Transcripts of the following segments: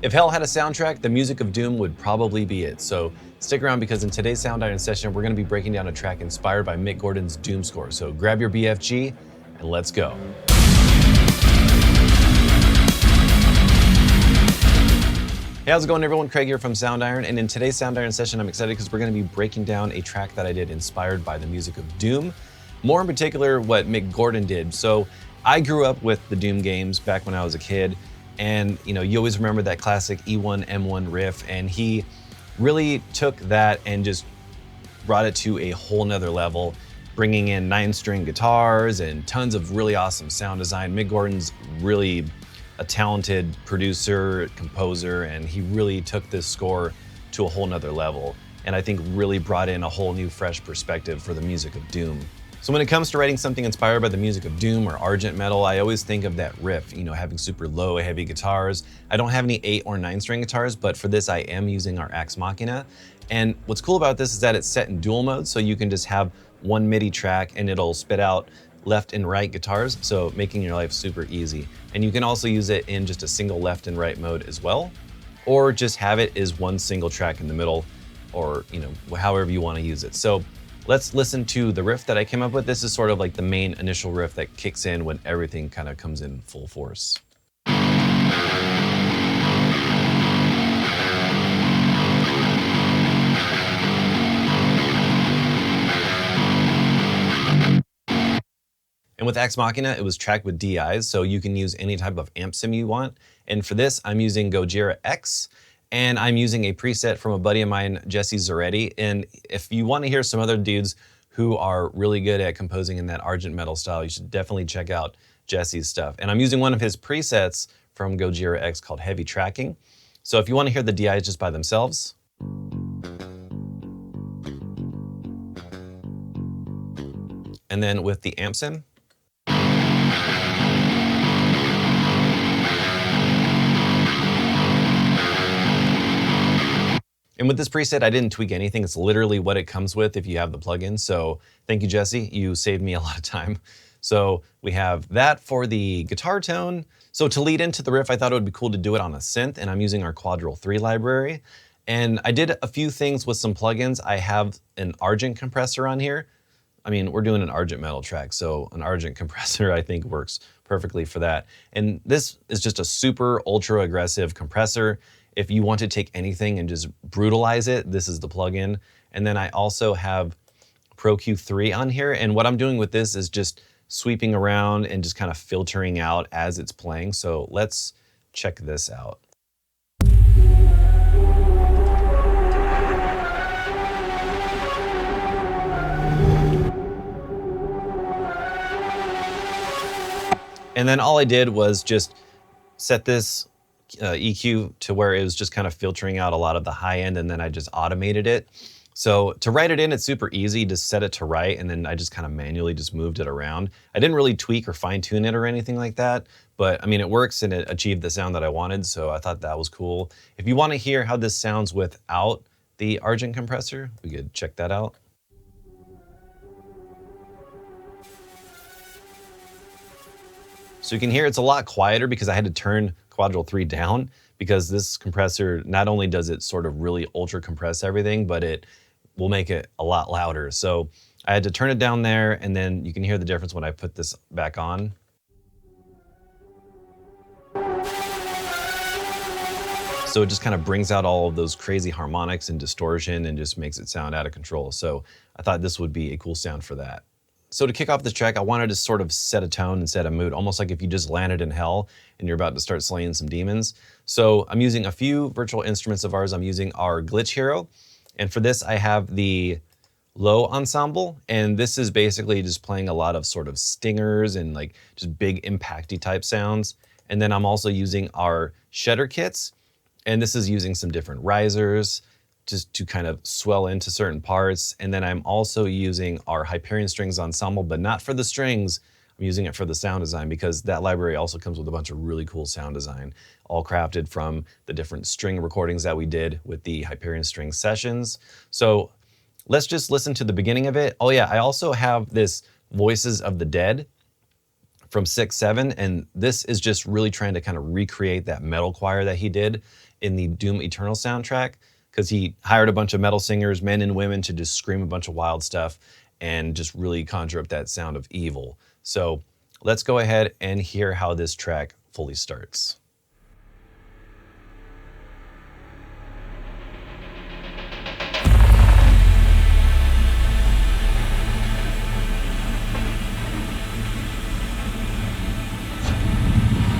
If hell had a soundtrack, the music of doom would probably be it. So stick around because in today's Soundiron session, we're going to be breaking down a track inspired by Mick Gordon's Doom score. So grab your BFG and let's go. Hey, how's it going everyone? Craig here from Soundiron, and in today's Soundiron session, I'm excited because we're going to be breaking down a track that I did inspired by the music of Doom. More in particular, what Mick Gordon did. So I grew up with the Doom games back when I was a kid, and you always remember that classic E1, M1 riff, and he really took that and just brought it to a whole nother level, bringing in 9-string guitars and tons of really awesome sound design. Mick Gordon's really a talented producer, composer, and he really took this score to a whole nother level, and I think really brought in a whole new fresh perspective for the music of Doom. So when it comes to writing something inspired by the music of Doom or Argent metal, I always think of that riff, having super low, heavy guitars. I don't have any 8 or 9-string guitars, but for this I am using our Machina. And what's cool about this is that it's set in dual mode, so you can just have one MIDI track and it'll spit out left and right guitars, so making your life super easy. And you can also use it in just a single left and right mode as well, or just have it as one single track in the middle, or however you want to use it. So let's listen to the riff that I came up with. This is sort of like the main initial riff that kicks in when everything kind of comes in full force. And with Machina, it was tracked with DIs, so you can use any type of amp sim you want. And for this, I'm using Gojira X, and I'm using a preset from a buddy of mine, Jesse Zaretti. And if you want to hear some other dudes who are really good at composing in that Argent metal style, you should definitely check out Jesse's stuff. And I'm using one of his presets from Gojira X called Heavy Tracking. So if you want to hear the DIs just by themselves, and then with the amp sim, and with this preset, I didn't tweak anything. It's literally what it comes with if you have the plugin. So thank you, Jesse. You saved me a lot of time. So we have that for the guitar tone. So to lead into the riff, I thought it would be cool to do it on a synth, and I'm using our Quadral 3 library. And I did a few things with some plugins. I have an Argent compressor on here. I mean, we're doing an Argent metal track, so an Argent compressor I think works perfectly for that. And this is just a super ultra aggressive compressor. If you want to take anything and just brutalize it, this is the plugin. And then I also have Pro Q3 on here, and what I'm doing with this is just sweeping around and just kind of filtering out as it's playing. So let's check this out. And then all I did was just set this EQ to where it was just kind of filtering out a lot of the high end, and then I just automated it. So to write it in, it's super easy. Just set it to write, and then I just kind of manually just moved it around. I didn't really tweak or fine tune it or anything like that, but I mean, it works and it achieved the sound that I wanted, so I thought that was cool. If you want to hear how this sounds without the Argent compressor, we could check that out. So you can hear it's a lot quieter because I had to turn Quadral 3 down, because this compressor, not only does it sort of really ultra compress everything, but it will make it a lot louder. So I had to turn it down there, and then you can hear the difference when I put this back on. So it just kind of brings out all of those crazy harmonics and distortion and just makes it sound out of control. So I thought this would be a cool sound for that. So to kick off this track, I wanted to sort of set a tone and set a mood, almost like if you just landed in hell and you're about to start slaying some demons. So I'm using a few virtual instruments of ours. I'm using our Glitch Hero. And for this, I have the low ensemble. And this is basically just playing a lot of sort of stingers and like just big impacty type sounds. And then I'm also using our shedder kits. And this is using some different risers just to kind of swell into certain parts. And then I'm also using our Hyperion Strings ensemble, but not for the strings. I'm using it for the sound design, because that library also comes with a bunch of really cool sound design, all crafted from the different string recordings that we did with the Hyperion String sessions. So let's just listen to the beginning of it. Oh yeah, I also have this Voices of the Dead from 6-7, and this is just really trying to kind of recreate that metal choir that he did in the Doom Eternal soundtrack, because he hired a bunch of metal singers, men and women, to just scream a bunch of wild stuff and just really conjure up that sound of evil. So let's go ahead and hear how this track fully starts.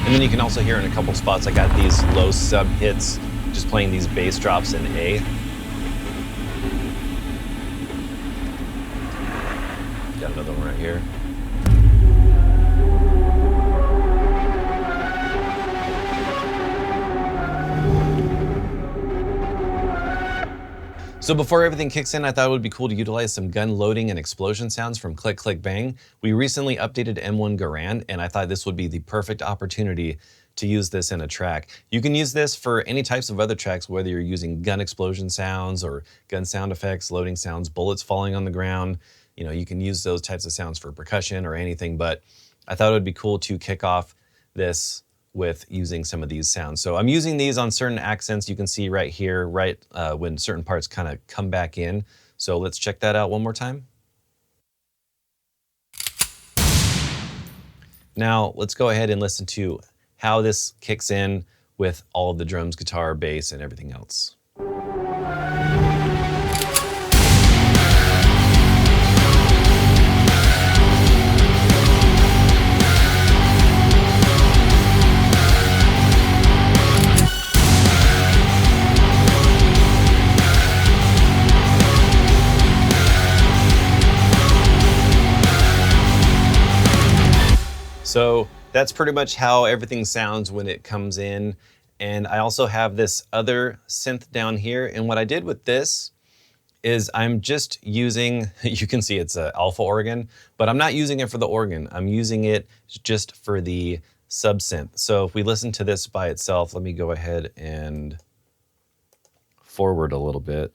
And then you can also hear in a couple spots, I got these low sub hits, just playing these bass drops in A. Got another one right here. So before everything kicks in, I thought it would be cool to utilize some gun loading and explosion sounds from Click Click Bang. We recently updated M1 Garand, and I thought this would be the perfect opportunity to use this in a track. You can use this for any types of other tracks, whether you're using gun explosion sounds or gun sound effects, loading sounds, bullets falling on the ground. You know, you can use those types of sounds for percussion or anything, but I thought it would be cool to kick off this with using some of these sounds. So I'm using these on certain accents. You can see right here, when certain parts kind of come back in. So let's check that out one more time. Now let's go ahead and listen to how this kicks in with all of the drums, guitar, bass, and everything else. So that's pretty much how everything sounds when it comes in. And I also have this other synth down here. And what I did with this is I'm just using, you can see it's an alpha organ, but I'm not using it for the organ. I'm using it just for the sub synth. So if we listen to this by itself, let me go ahead and forward a little bit.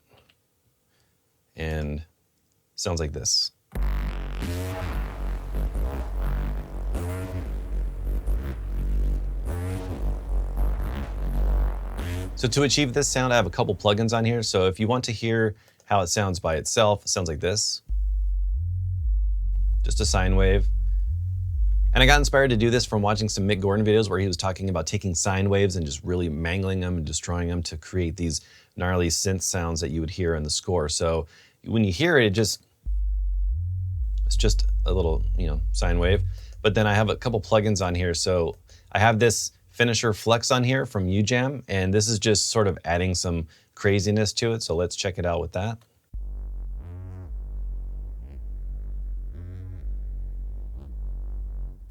And it sounds like this. So to achieve this sound, I have a couple plugins on here. So if you want to hear how it sounds by itself, it sounds like this. Just a sine wave. And I got inspired to do this from watching some Mick Gordon videos where he was talking about taking sine waves and just really mangling them and destroying them to create these gnarly synth sounds that you would hear in the score. So when you hear it, it's just a little, sine wave. But then I have a couple plugins on here. So I have this Finisher Flex on here from UJam, and this is just sort of adding some craziness to it, so let's check it out with that.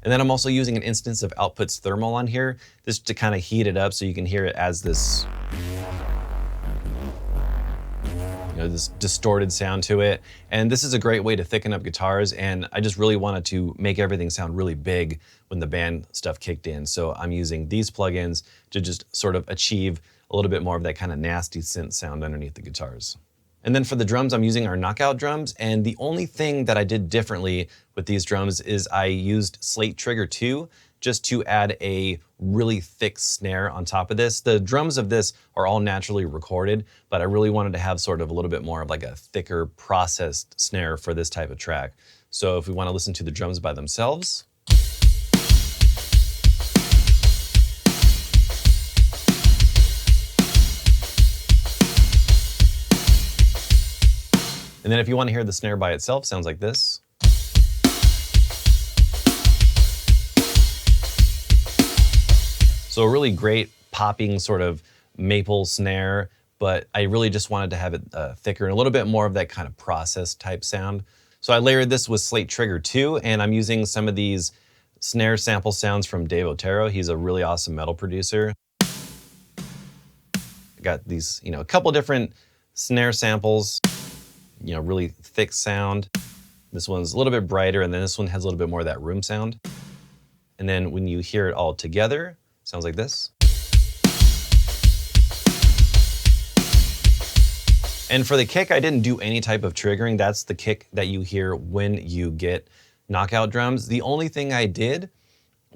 And then I'm also using an instance of Outputs Thermal on here, just to kind of heat it up so you can hear it as this, this distorted sound to it. And this is a great way to thicken up guitars, and I just really wanted to make everything sound really big when the band stuff kicked in. So I'm using these plugins to just sort of achieve a little bit more of that kind of nasty synth sound underneath the guitars. And then for the drums, I'm using our knockout drums, and the only thing that I did differently with these drums is I used Slate Trigger 2 just to add a really thick snare on top of this. The drums of this are all naturally recorded, but I really wanted to have sort of a little bit more of like a thicker processed snare for this type of track. So if we want to listen to the drums by themselves, and then if you want to hear the snare by itself, sounds like this. So a really great popping sort of maple snare, but I really just wanted to have it thicker and a little bit more of that kind of process type sound. So I layered this with Slate Trigger 2, and I'm using some of these snare sample sounds from Dave Otero. He's a really awesome metal producer. I got these, a couple different snare samples, really thick sound. This one's a little bit brighter, and then this one has a little bit more of that room sound. And then when you hear it all together, sounds like this. And for the kick, I didn't do any type of triggering. That's the kick that you hear when you get knockout drums. The only thing I did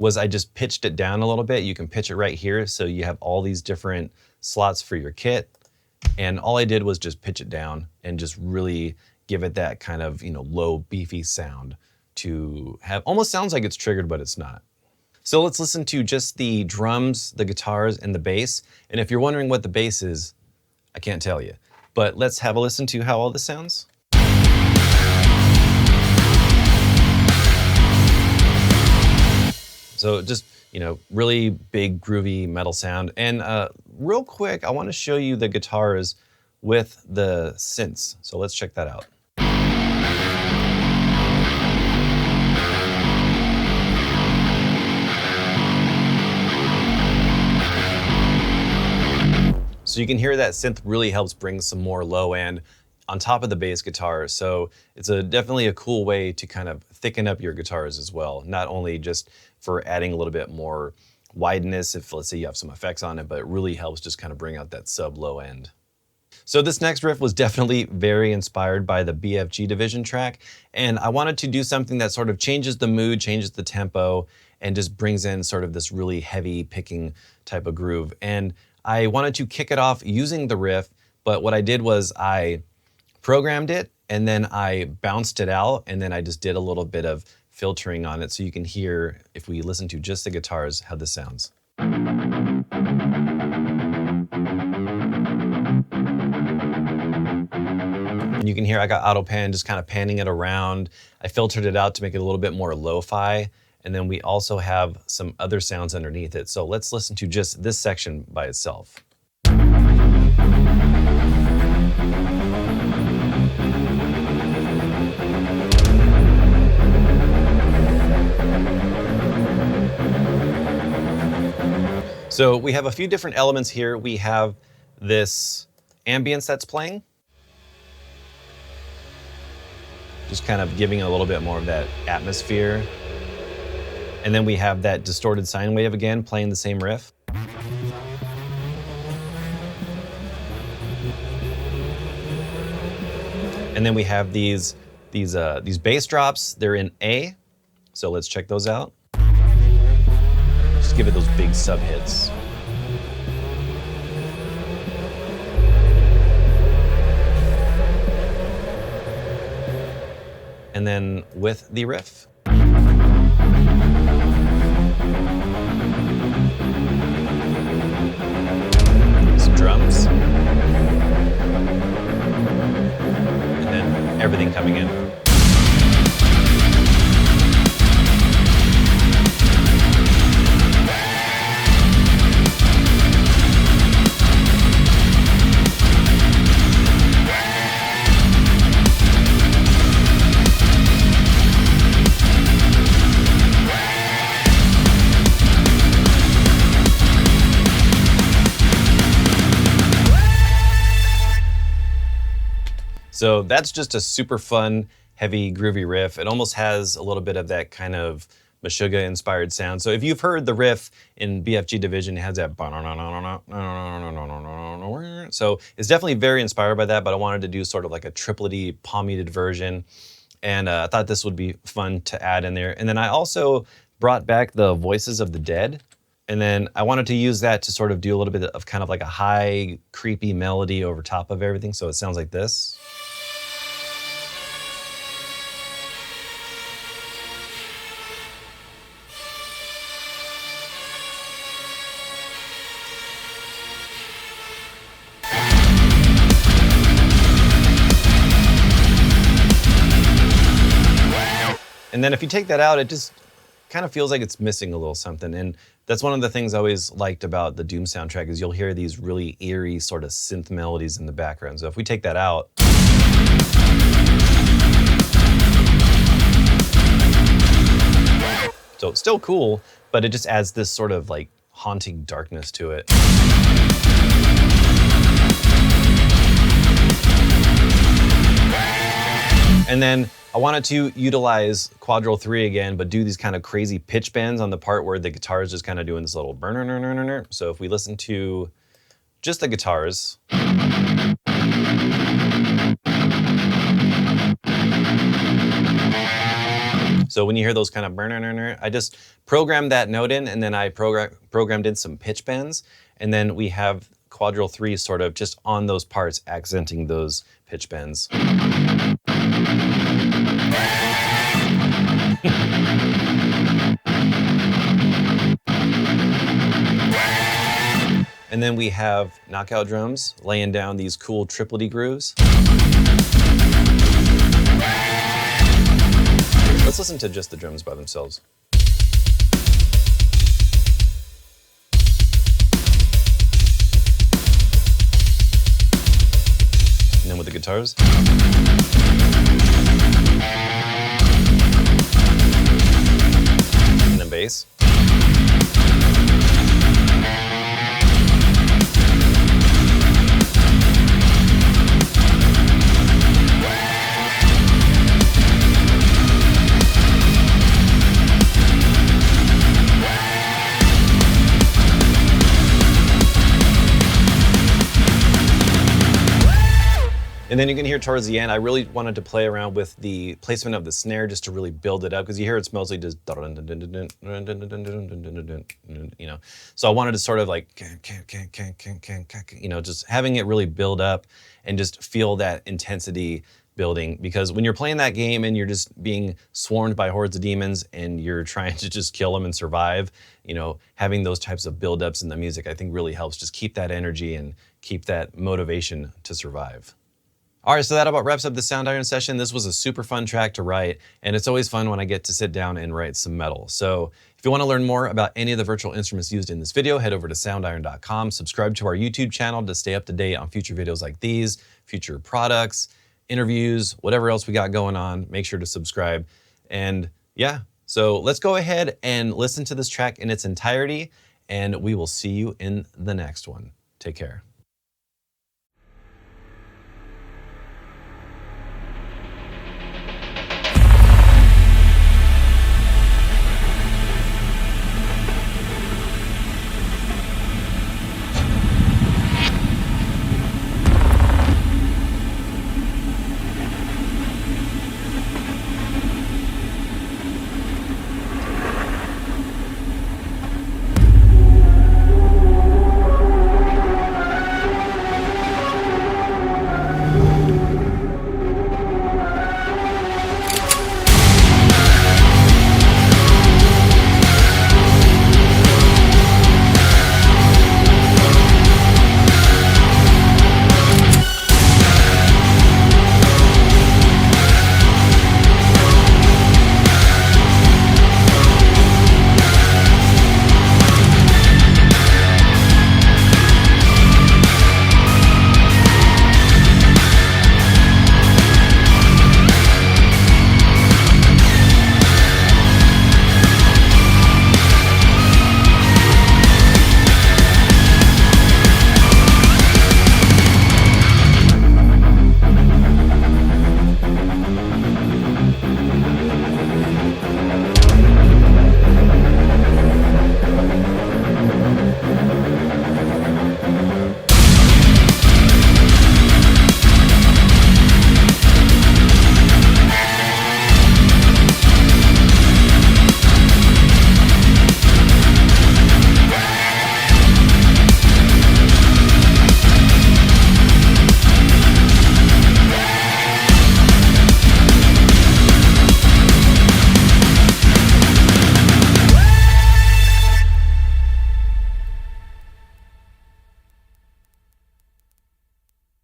was I just pitched it down a little bit. You can pitch it right here, so you have all these different slots for your kit. And all I did was just pitch it down and just really give it that kind of, low, beefy sound to have, almost sounds like it's triggered, but it's not. So let's listen to just the drums, the guitars, and the bass. And if you're wondering what the bass is, I can't tell you. But let's have a listen to how all this sounds. So just, really big, groovy metal sound. And real quick, I want to show you the guitars with the synths. So let's check that out. So you can hear that synth really helps bring some more low end on top of the bass guitar. So it's definitely a cool way to kind of thicken up your guitars as well. Not only just for adding a little bit more wideness if, let's say, you have some effects on it, but it really helps just kind of bring out that sub low end. So this next riff was definitely very inspired by the BFG Division track. And I wanted to do something that sort of changes the mood, changes the tempo, and just brings in sort of this really heavy picking type of groove. And I wanted to kick it off using the riff, but what I did was I programmed it and then I bounced it out and then I just did a little bit of filtering on it so you can hear, if we listen to just the guitars, how this sounds. And you can hear I got auto pan, just kind of panning it around. I filtered it out to make it a little bit more lo-fi. And then we also have some other sounds underneath it. So let's listen to just this section by itself. So we have a few different elements here. We have this ambience that's playing, just kind of giving a little bit more of that atmosphere. And then we have that distorted sine wave again, playing the same riff. And then we have these bass drops. They're in A, so let's check those out. Just give it those big sub hits. And then with the riff. Some drums. And then everything coming in. So that's just a super fun, heavy, groovy riff. It almost has a little bit of that kind of Meshuggah inspired sound. So if you've heard the riff in BFG Division, it has that. So it's definitely very inspired by that, but I wanted to do sort of like a triplety palm-muted version. And I thought this would be fun to add in there. And then I also brought back the Voices of the Dead. And then I wanted to use that to sort of do a little bit of kind of like a high, creepy melody over top of everything. So it sounds like this. And then if you take that out, it just kind of feels like it's missing a little something. And that's one of the things I always liked about the Doom soundtrack is you'll hear these really eerie sort of synth melodies in the background. So if we take that out, so it's still cool, but it just adds this sort of like haunting darkness to it. And then I wanted to utilize Quadral 3 again, but do these kind of crazy pitch bends on the part where the guitar is just kind of doing this little burner. So if we listen to just the guitars. So when you hear those kind of burn, I just programmed that note in, and then I programmed in some pitch bends, and then we have Quadral 3 sort of just on those parts, accenting those pitch bends. And then we have knockout drums laying down these cool triplety grooves. Let's listen to just the drums by themselves. And then with the guitars. And then bass. And then you can hear towards the end, I really wanted to play around with the placement of the snare just to really build it up, because you hear it's mostly just, you know. So I wanted to sort of like, you know, just having it really build up and just feel that intensity building, because when you're playing that game and you're just being swarmed by hordes of demons and you're trying to just kill them and survive, you know, having those types of buildups in the music, I think really helps just keep that energy and keep that motivation to survive. All right, so that about wraps up the Soundiron session. This was a super fun track to write, and it's always fun when I get to sit down and write some metal. So if you want to learn more about any of the virtual instruments used in this video, head over to soundiron.com, subscribe to our YouTube channel to stay up to date on future videos like these, future products, interviews, whatever else we got going on. Make sure to subscribe. And yeah, so let's go ahead and listen to this track in its entirety, and we will see you in the next one. Take care.